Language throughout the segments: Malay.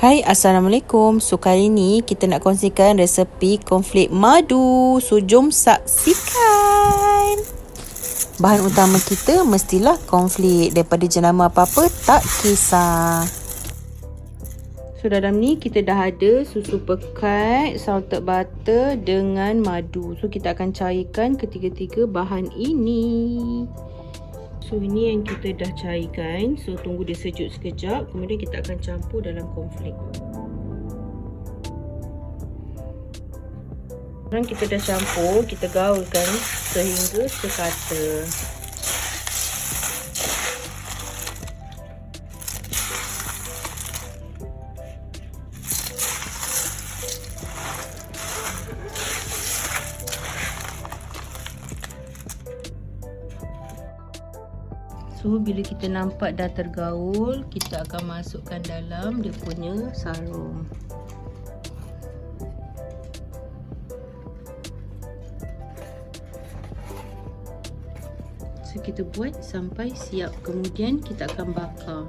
Hai, Assalamualaikum. So, kali ni kita nak kongsikan resepi konflik madu. So, jom saksikan. Bahan utama kita mestilah konflik. Daripada jenama apa-apa, tak kisah. So, dalam ni kita dah ada susu pekat, salted butter dengan madu. So, kita akan cairkan ketiga-tiga bahan ini. So, ini yang kita dah cairkan. So, tunggu dia sejuk sekejap. Kemudian kita akan campur dalam konflik. Sekarang kita dah campur. Kita gaulkan sehingga sekata. So, bila kita nampak dah tergaul, kita akan masukkan dalam dia punya sarung. So, kita buat sampai siap. Kemudian kita akan bakar.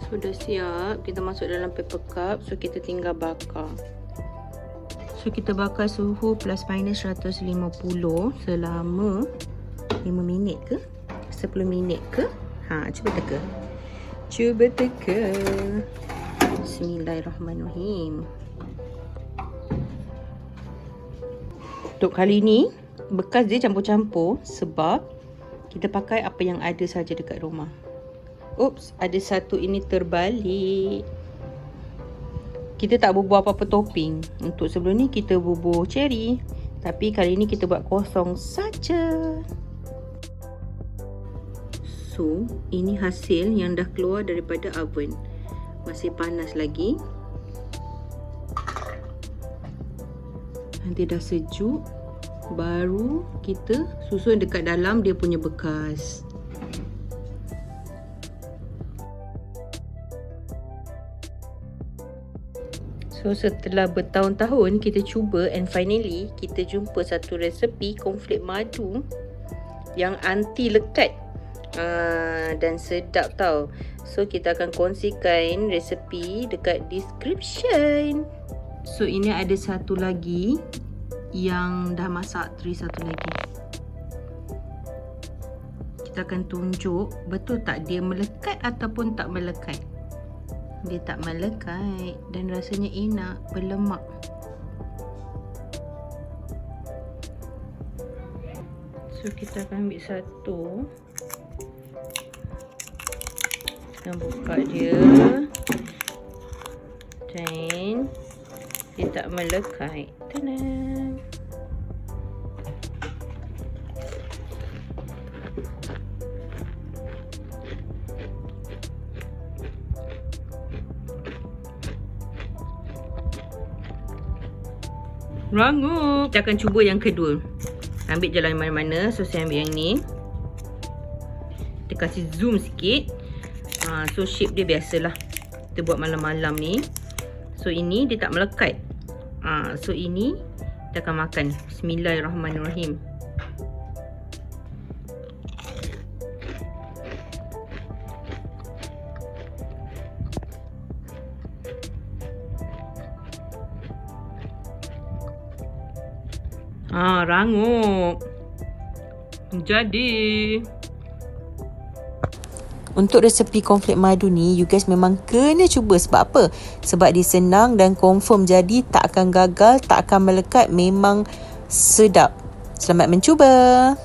So, dah siap. Kita masuk dalam paper cup. So, kita tinggal bakar. So, kita bakar suhu plus minus 150 selama 5 minit ke? 10 minit ke? Cuba teka. Cuba teka. Bismillahirrahmanirrahim. Untuk kali ni, bekas dia campur-campur sebab kita pakai apa yang ada saja dekat rumah. Oops, ada satu ini terbalik. Kita tak bubuh apa-apa topping. Untuk sebelum ni kita bubuh cherry. Tapi kali ni kita buat kosong saja. So, ini hasil yang dah keluar daripada oven. Masih panas lagi. Nanti dah sejuk, baru kita susun dekat dalam dia punya bekas. So, setelah bertahun-tahun kita cuba, and finally kita jumpa satu resepi konflik madu yang anti lekat. Dan sedap tau. So, kita akan kongsikan resepi dekat description. So, ini ada satu lagi yang dah masak teri satu lagi. Kita akan tunjuk betul tak dia melekat ataupun tak melekat. Dia tak melekat dan rasanya enak, berlemak. So, kita akan ambil satu. Kita buka dia. Dan dia tak melekat. Tanam. Rangup. Kita akan cuba yang kedua. Ambil jalan mana-mana. So, saya ambil yang ni. Kita kasih zoom sikit. So, shape dia biasalah. Kita buat malam-malam ni. So, ini dia tak melekat. So, ini kita akan makan. Bismillahirrahmanirrahim. Rangup. Jadi. Untuk resepi konflik madu ni, you guys memang kena cuba. Sebab apa? Sebab dia senang dan confirm jadi, tak akan gagal, tak akan melekat, memang sedap. Selamat mencuba.